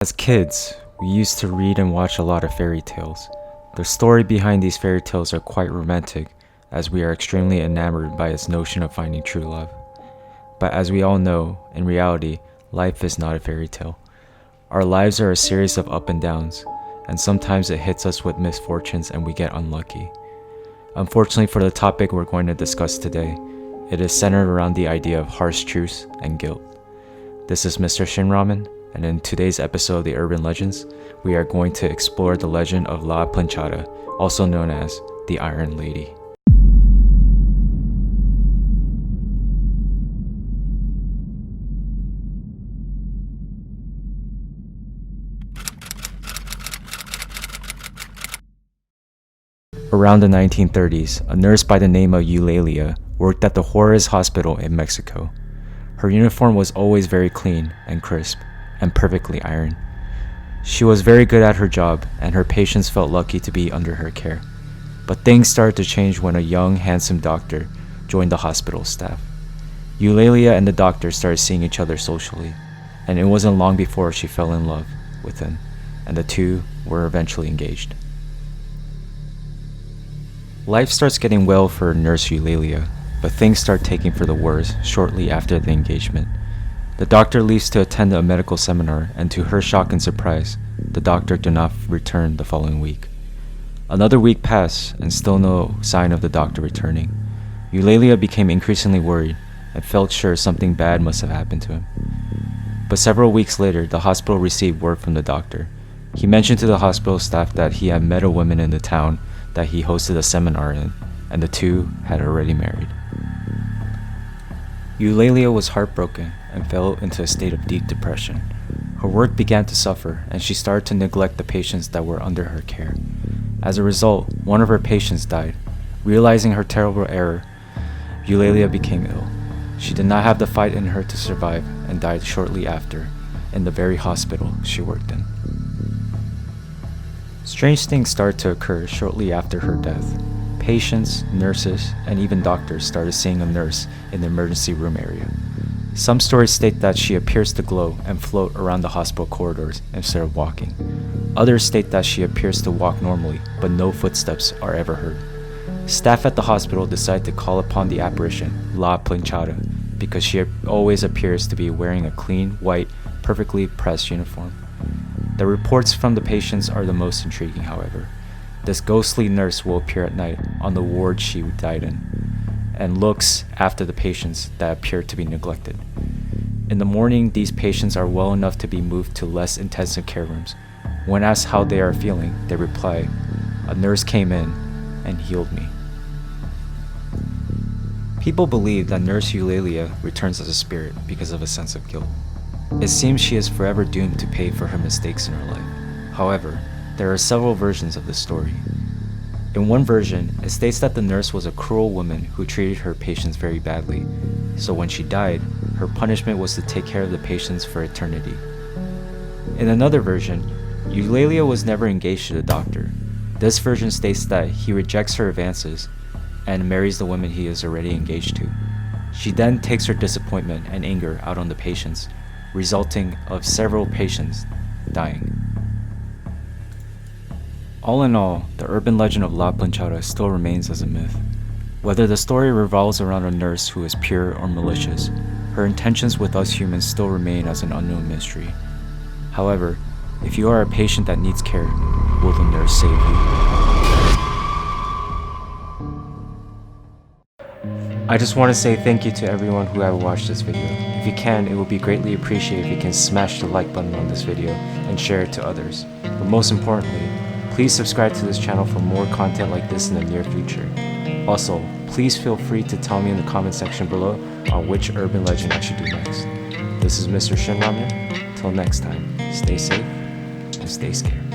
As kids, we used to read and watch a lot of fairy tales. The story behind these fairy tales are quite romantic, as we are extremely enamored by its notion of finding true love. But as we all know, in reality, life is not a fairy tale. Our lives are a series of up and downs, and sometimes it hits us with misfortunes and we get unlucky. Unfortunately for the topic we're going to discuss today, it is centered around the idea of harsh truths and guilt. This is Mr. Shinramen, and in today's episode of the Urban Legends, we are going to explore the legend of La Planchada, also known as the Iron Lady. Around the 1930s, a nurse by the name of Eulalia worked at the Juarez Hospital in Mexico. Her uniform was always very clean and crisp, and perfectly ironed. She was very good at her job, and her patients felt lucky to be under her care. But things started to change when a young, handsome doctor joined the hospital staff. Eulalia and the doctor started seeing each other socially, and it wasn't long before she fell in love with him, and the two were eventually engaged. Life starts getting well for Nurse Eulalia, but things start taking for the worse shortly after the engagement. The doctor leaves to attend a medical seminar, and to her shock and surprise, the doctor did not return the following week. Another week passed, and still no sign of the doctor returning. Eulalia became increasingly worried and felt sure something bad must have happened to him. But several weeks later, the hospital received word from the doctor. He mentioned to the hospital staff that he had met a woman in the town that he hosted a seminar in, and the two had already married. Eulalia was heartbroken and fell into a state of deep depression. Her work began to suffer, and she started to neglect the patients that were under her care. As a result, one of her patients died. Realizing her terrible error, Eulalia became ill. She did not have the fight in her to survive and died shortly after in the very hospital she worked in. Strange things started to occur shortly after her death. Patients, nurses, and even doctors started seeing a nurse in the emergency room area. Some stories state that she appears to glow and float around the hospital corridors instead of walking. Others state that she appears to walk normally, but no footsteps are ever heard. Staff at the hospital decide to call upon the apparition, La Planchada, because she always appears to be wearing a clean, white, perfectly pressed uniform. The reports from the patients are the most intriguing, however. This ghostly nurse will appear at night on the ward she died in, and looks after the patients that appear to be neglected. In the morning, these patients are well enough to be moved to less intensive care rooms. When asked how they are feeling, they reply, "A nurse came in and healed me." People believe that Nurse Eulalia returns as a spirit because of a sense of guilt. It seems she is forever doomed to pay for her mistakes in her life. However, there are several versions of this story. In one version, it states that the nurse was a cruel woman who treated her patients very badly, so when she died, her punishment was to take care of the patients for eternity. In another version, Eulalia was never engaged to the doctor. This version states that he rejects her advances and marries the woman he is already engaged to. She then takes her disappointment and anger out on the patients, resulting of several patients dying. All in all, the urban legend of La Planchada still remains as a myth. Whether the story revolves around a nurse who is pure or malicious, her intentions with us humans still remain as an unknown mystery. However, if you are a patient that needs care, will the nurse save you? I just want to say thank you to everyone who have watched this video. If you can, it would be greatly appreciated if you can smash the like button on this video and share it to others. But most importantly, please subscribe to this channel for more content like this in the near future. Also, please feel free to tell me in the comment section below on which urban legend I should do next. This is Mr. Shinramen. Till next time, stay safe and stay scared.